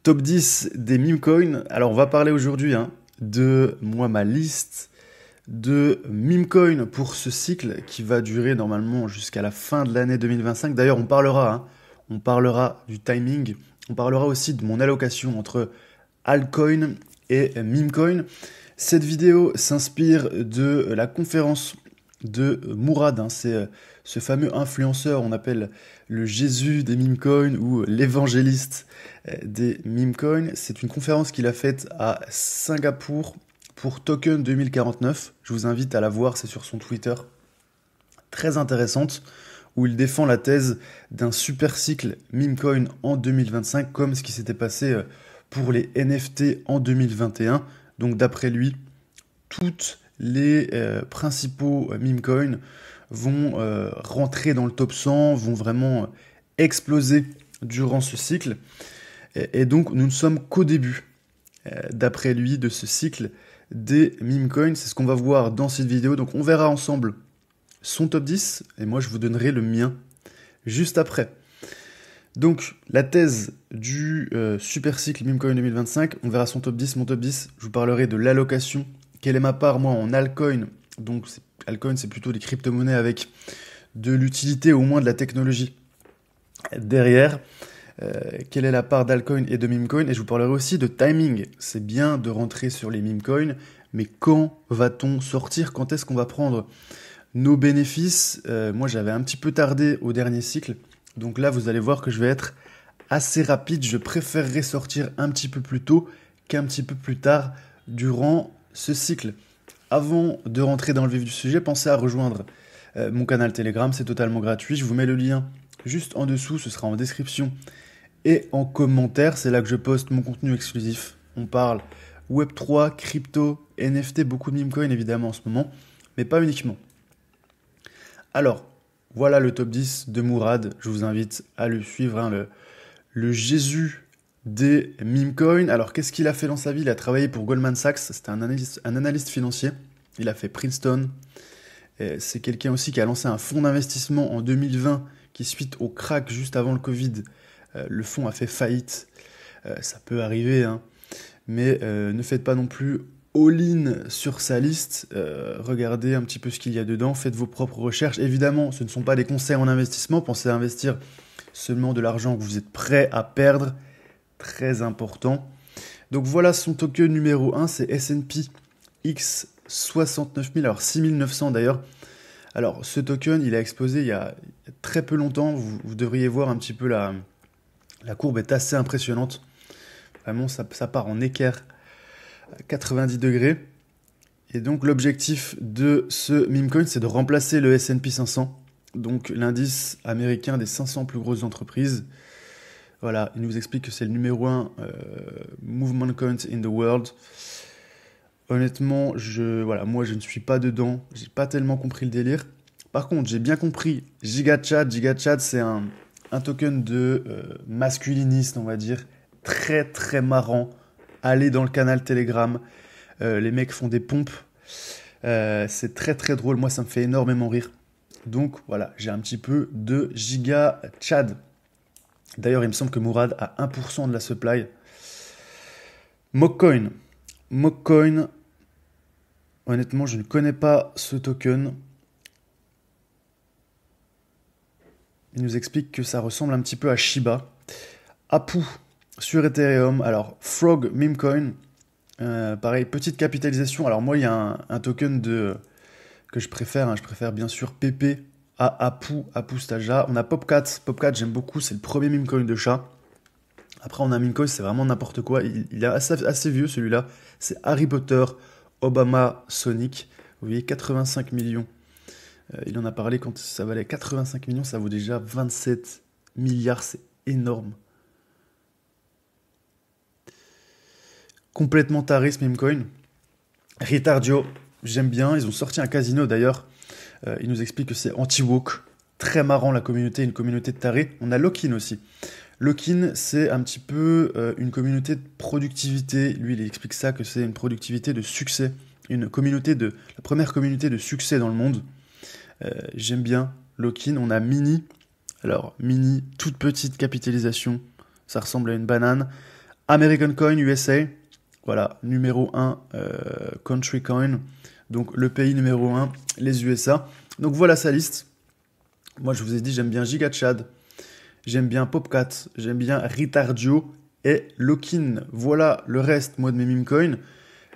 Top 10 des meme coins. Alors on va parler aujourd'hui de ma liste de meme coins pour ce cycle qui va durer normalement jusqu'à la fin de l'année 2025. D'ailleurs on parlera du timing, on parlera aussi de mon allocation entre altcoin et meme coin. Cette vidéo s'inspire de la conférence de Mourad, c'est ce fameux influenceur, on appelle le Jésus des meme coins ou l'évangéliste des meme coins. C'est une conférence qu'il a faite à Singapour pour Token 2049. Je vous invite à la voir, c'est sur son Twitter. Très intéressante, où il défend la thèse d'un super cycle meme coin en 2025, comme ce qui s'était passé pour les NFT en 2021. Donc d'après lui, toutes les principaux meme coins vont rentrer dans le top 100, vont vraiment exploser durant ce cycle. Et donc nous ne sommes qu'au début, d'après lui, de ce cycle des meme coins. C'est ce qu'on va voir dans cette vidéo. Donc on verra ensemble son top 10 et moi je vous donnerai le mien juste après. Donc la thèse du super cycle meme coin 2025, on verra son top 10, mon top 10. Je vous parlerai de l'allocation. Quelle est ma part, moi, en altcoin? Donc, altcoin, c'est plutôt des crypto-monnaies avec de l'utilité, au moins de la technologie derrière. Quelle est la part d'altcoin et de meme coin? Et je vous parlerai aussi de timing. C'est bien de rentrer sur les meme coins, mais quand va-t-on sortir? Quand est-ce qu'on va prendre nos bénéfices? Moi, j'avais un petit peu tardé au dernier cycle. Donc là, vous allez voir que je vais être assez rapide. Je préférerais sortir un petit peu plus tôt qu'un petit peu plus tard durant ce cycle. Avant de rentrer dans le vif du sujet, pensez à rejoindre mon canal Telegram, c'est totalement gratuit. Je vous mets le lien juste en dessous, ce sera en description et en commentaire. C'est là que je poste mon contenu exclusif. On parle Web3, crypto, NFT, beaucoup de meme coins évidemment en ce moment, mais pas uniquement. Alors, voilà le top 10 de Mourad. Je vous invite à le suivre, le Jésus des meme coins. Alors, qu'est-ce qu'il a fait dans sa vie? Il a travaillé pour Goldman Sachs, c'était un analyste financier. Il a fait Princeton. C'est quelqu'un aussi qui a lancé un fonds d'investissement en 2020 qui, suite au crack juste avant le Covid, le fonds a fait faillite. Ça peut arriver, mais ne faites pas non plus all-in sur sa liste. Regardez un petit peu ce qu'il y a dedans, faites vos propres recherches. Évidemment, ce ne sont pas des conseils en investissement. Pensez à investir seulement de l'argent que vous êtes prêt à perdre. Très important. Donc voilà son token numéro 1, c'est S&P X 69 000, alors 6900 d'ailleurs. Alors ce token, il a explosé il y a très peu longtemps. Vous devriez voir un petit peu la courbe est assez impressionnante. Vraiment, ça part en équerre à 90 degrés. Et donc l'objectif de ce meme coin, c'est de remplacer le S&P 500, donc l'indice américain des 500 plus grosses entreprises. Voilà, il nous explique que c'est le numéro 1 movement coin in the world. Honnêtement, moi je ne suis pas dedans, j'ai pas tellement compris le délire. Par contre, j'ai bien compris GigaChad. GigaChad, c'est un token de masculiniste, on va dire, très très marrant. Allez dans le canal Telegram, les mecs font des pompes. C'est très très drôle, moi ça me fait énormément rire. Donc voilà, j'ai un petit peu de GigaChad. D'ailleurs, il me semble que Mourad a 1% de la supply. Mockcoin. Mockcoin, honnêtement, je ne connais pas ce token. Il nous explique que ça ressemble un petit peu à Shiba. Apu sur Ethereum. Alors, Frog meme coin. Pareil, petite capitalisation. Alors moi, il y a un token que je préfère. Je préfère bien sûr PP à Apu Staja. On a Popcat. Popcat, j'aime beaucoup. C'est le premier meme coin de chat. Après, on a meme coin, c'est vraiment n'importe quoi. Il est assez vieux, celui-là. C'est Harry Potter, Obama, Sonic. Vous voyez, 85 millions. Il en a parlé quand ça valait 85 millions. Ça vaut déjà 27 milliards. C'est énorme. Complètement taré, ce meme coin. Ritardio, j'aime bien. Ils ont sorti un casino, d'ailleurs. Il nous explique que c'est anti-woke. Très marrant, la communauté, une communauté de tarés. On a Lock-in aussi. Lock-in, c'est un petit peu une communauté de productivité. Lui, il explique ça, que c'est une productivité de succès. La première communauté de succès dans le monde. J'aime bien Lock-in. On a Mini. Alors, Mini, toute petite capitalisation. Ça ressemble à une banane. American Coin USA, voilà, numéro 1, Country Coin, donc le pays numéro 1, les USA. Donc voilà sa liste. Moi je vous ai dit, j'aime bien GigaChad, j'aime bien Popcat, j'aime bien Ritardio et Lokin. Voilà le reste, moi, de mes meme coins.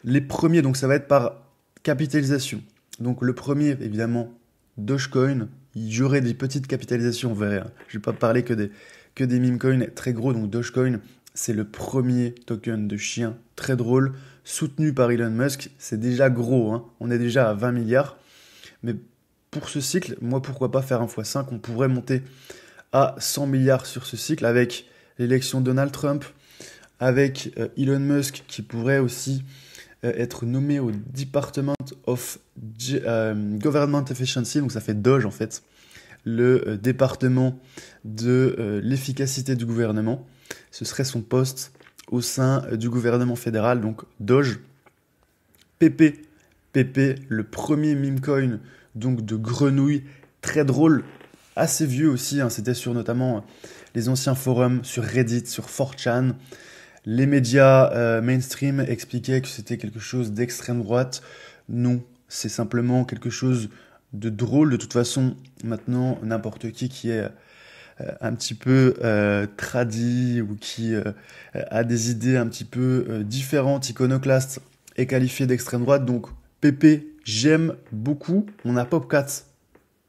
Les premiers, donc ça va être par capitalisation. Donc le premier, évidemment, Dogecoin. Il y aurait des petites capitalisations, on verrait. Je ne vais pas parler que des meme coins très gros. Donc Dogecoin, c'est le premier token de chien très drôle, soutenu par Elon Musk. C'est déjà gros, hein. On est déjà à 20 milliards. Mais pour ce cycle, moi, pourquoi pas faire 1 x 5? On pourrait monter à 100 milliards sur ce cycle avec l'élection de Donald Trump, avec Elon Musk qui pourrait aussi être nommé au Department of Government Efficiency, donc ça fait Doge en fait, le département de l'efficacité du gouvernement. Ce serait son poste au sein du gouvernement fédéral, donc Doge. PP, le premier meme coin donc de grenouille, très drôle, assez vieux aussi, hein, c'était sur notamment les anciens forums, sur Reddit, sur 4chan. Les médias mainstream expliquaient que c'était quelque chose d'extrême droite. Non, c'est simplement quelque chose de drôle. De toute façon, maintenant, n'importe qui est un petit peu tradi ou qui a des idées un petit peu différentes, iconoclastes, est qualifié d'extrême droite. Donc, PP, j'aime beaucoup. On a Popcat,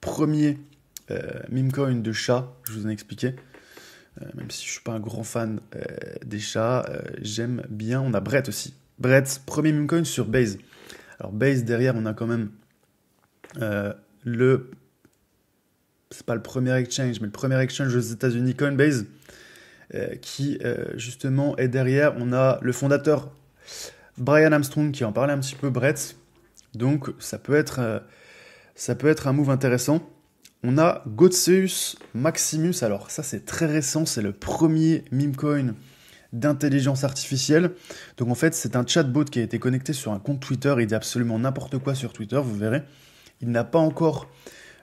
premier meme coin de chat, je vous en ai expliqué. Même si je suis pas un grand fan des chats, j'aime bien. On a Brett aussi. Brett, premier meme coin sur Base. Alors Base, derrière, on a quand même c'est pas le premier exchange, mais le premier exchange aux États-Unis, Coinbase, qui justement est derrière. On a le fondateur Brian Armstrong qui en parlait un petit peu, Brett. Donc ça peut être un move intéressant. On a Godseus Maximus, alors ça c'est très récent, c'est le premier meme coin d'intelligence artificielle. Donc en fait c'est un chatbot qui a été connecté sur un compte Twitter, il dit absolument n'importe quoi sur Twitter, vous verrez. Il n'a pas encore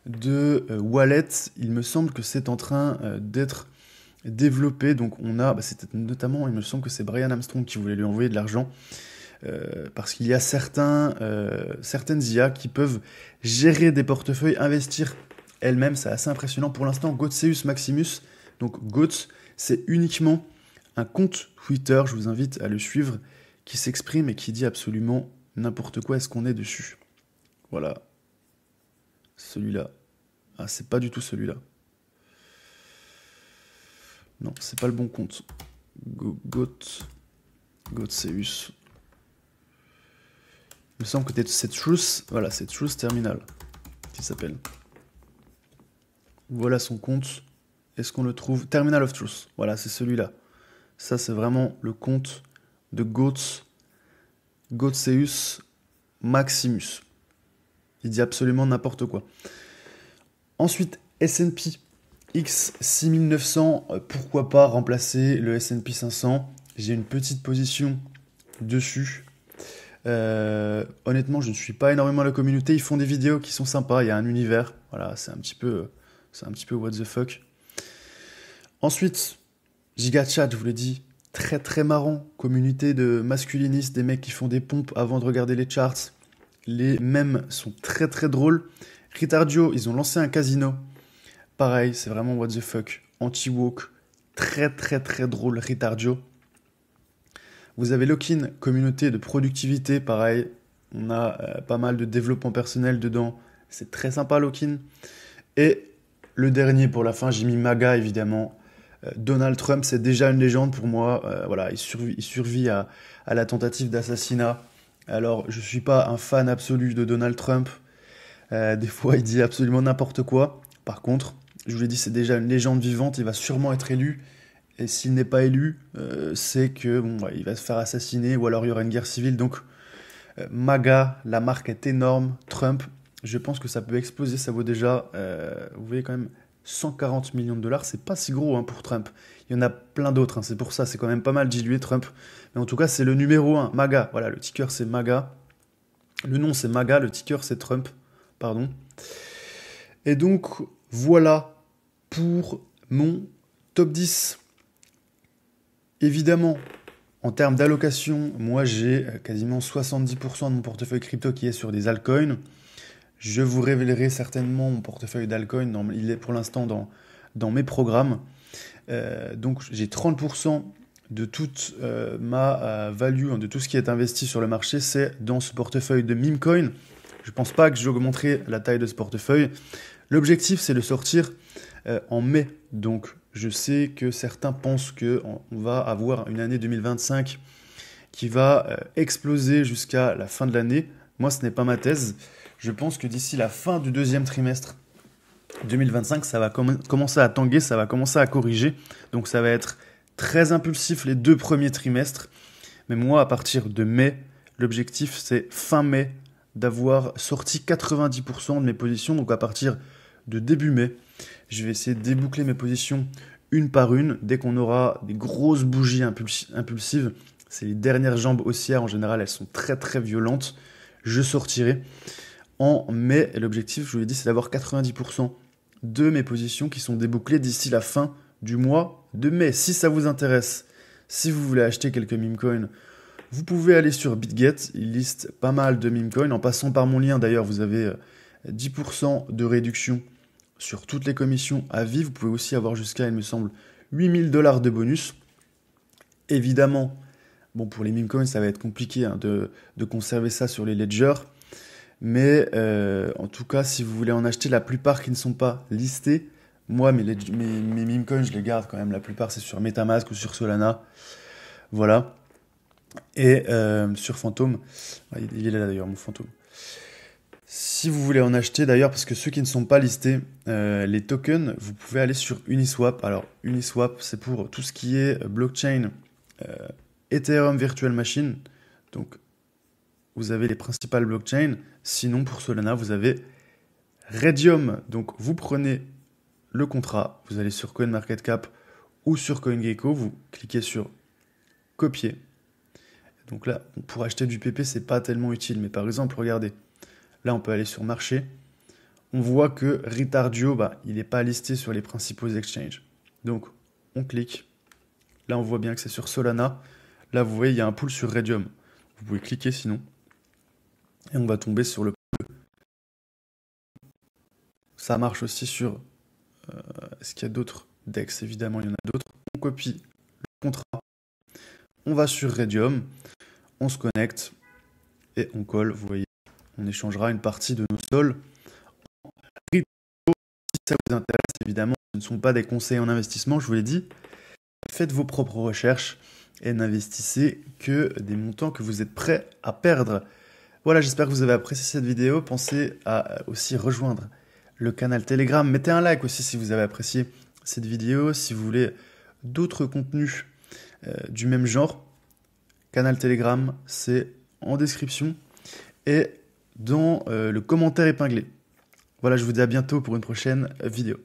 de wallet, il me semble que c'est en train d'être développé. Donc on a, c'était notamment, il me semble que c'est Brian Armstrong qui voulait lui envoyer de l'argent. Parce qu'il y a certaines IA qui peuvent gérer des portefeuilles, investir elles-mêmes, c'est assez impressionnant. Pour l'instant, Godseus Maximus, donc Goats, c'est uniquement un compte Twitter, je vous invite à le suivre, qui s'exprime et qui dit absolument n'importe quoi. Est-ce qu'on est dessus? Voilà. Celui-là. Ah, c'est pas du tout celui-là. Non, c'est pas le bon compte. Godseus. Il me semble que c'est Truth, voilà, c'est Truth Terminal qui s'appelle. Voilà son compte. Est-ce qu'on le trouve? Terminal of Truth. Voilà, c'est celui-là. Ça, c'est vraiment le compte de Godseus Maximus. Il dit absolument n'importe quoi. Ensuite, S&P X 6900. Pourquoi pas remplacer le S&P 500? J'ai une petite position dessus. Honnêtement, je ne suis pas énormément à la communauté. Ils font des vidéos qui sont sympas. Il y a un univers. Voilà, c'est un petit peu what the fuck. Ensuite, GigaChat, je vous l'ai dit, très très marrant. Communauté de masculinistes, des mecs qui font des pompes avant de regarder les charts. Les mèmes sont très très drôles. Ritardio, ils ont lancé un casino. Pareil, c'est vraiment what the fuck. Anti-woke, très très très drôle, Ritardio. Vous avez Lokin, communauté de productivité, pareil. On a pas mal de développement personnel dedans. C'est très sympa, Lokin. Et le dernier pour la fin, j'ai mis MAGA, évidemment. Donald Trump, c'est déjà une légende pour moi. Voilà, il survit à la tentative d'assassinat. Alors, je ne suis pas un fan absolu de Donald Trump. Des fois, il dit absolument n'importe quoi. Par contre, je vous l'ai dit, c'est déjà une légende vivante. Il va sûrement être élu. Et s'il n'est pas élu, c'est que il va se faire assassiner ou alors il y aura une guerre civile. Donc, MAGA, la marque est énorme. Trump, je pense que ça peut exploser. Ça vaut déjà, vous voyez quand même, 140 millions de dollars. C'est pas si gros pour Trump. Il y en a plein d'autres. C'est pour ça, c'est quand même pas mal dilué Trump. Mais en tout cas, c'est le numéro 1. MAGA, voilà, le ticker c'est MAGA. Le nom c'est MAGA, le ticker c'est Trump. Pardon. Et donc, voilà pour mon top 10. Évidemment, En termes d'allocation, moi j'ai quasiment 70% de mon portefeuille crypto qui est sur des altcoins. Je vous révélerai certainement mon portefeuille d'altcoins. Il est pour l'instant dans mes programmes. Donc j'ai 30% de toute ma value, de tout ce qui est investi sur le marché, c'est dans ce portefeuille de meme coin. Je ne pense pas que j'augmenterai la taille de ce portefeuille. L'objectif, c'est de sortir en mai. Donc je sais que certains pensent qu'on va avoir une année 2025 qui va exploser jusqu'à la fin de l'année. Moi, ce n'est pas ma thèse. Je pense que d'ici la fin du deuxième trimestre 2025, ça va commencer à tanguer, ça va commencer à corriger. Donc ça va être très impulsif les 2 premiers trimestres. Mais moi, à partir de mai, l'objectif, c'est fin mai, d'avoir sorti 90% de mes positions. Donc à partir de début mai, je vais essayer de déboucler mes positions une par une. Dès qu'on aura des grosses bougies impulsives, c'est les dernières jambes haussières, en général, elles sont très très violentes. Je sortirai en mai. Et l'objectif, je vous l'ai dit, c'est d'avoir 90% de mes positions qui sont débouclées d'ici la fin du mois de mai. Si ça vous intéresse, si vous voulez acheter quelques meme coins, vous pouvez aller sur BitGet. Il liste pas mal de meme coins. En passant par mon lien, d'ailleurs, vous avez 10% de réduction sur toutes les commissions à vie. Vous pouvez aussi avoir jusqu'à, il me semble, $8000 de bonus. Évidemment, bon, pour les meme coins, ça va être compliqué de conserver ça sur les ledgers. Mais en tout cas, si vous voulez en acheter, la plupart qui ne sont pas listés, moi, mes meme coins, je les garde quand même. La plupart, c'est sur MetaMask ou sur Solana. Voilà. Et sur Phantom, il est là d'ailleurs, mon Phantom. Si vous voulez en acheter d'ailleurs, parce que ceux qui ne sont pas listés, les tokens, vous pouvez aller sur Uniswap. Alors, Uniswap, c'est pour tout ce qui est blockchain, Ethereum Virtual Machine. Donc, vous avez les principales blockchains. Sinon, pour Solana, vous avez Redium. Donc, vous prenez le contrat, vous allez sur CoinMarketCap ou sur CoinGecko, vous cliquez sur copier. Donc là, pour acheter du PP, c'est pas tellement utile. Mais par exemple, regardez, là, on peut aller sur marché. On voit que Ritardio, il n'est pas listé sur les principaux exchanges. Donc, on clique. Là, on voit bien que c'est sur Solana. Là, vous voyez, il y a un pool sur Redium. Vous pouvez cliquer sinon. Et on va tomber sur le pool. Ça marche aussi sur... Est-ce qu'il y a d'autres DEX? Évidemment, il y en a d'autres. On copie le contrat. On va sur Redium. On se connecte. Et on colle. Vous voyez, on échangera une partie de nos sols en Ritardio. Si ça vous intéresse, évidemment, ce ne sont pas des conseils en investissement, je vous l'ai dit. Faites vos propres recherches et n'investissez que des montants que vous êtes prêts à perdre. Voilà, j'espère que vous avez apprécié cette vidéo. Pensez à aussi rejoindre le canal Telegram. Mettez un like aussi si vous avez apprécié cette vidéo. Si vous voulez d'autres contenus du même genre, canal Telegram, c'est en description et dans le commentaire épinglé. Voilà, je vous dis à bientôt pour une prochaine vidéo.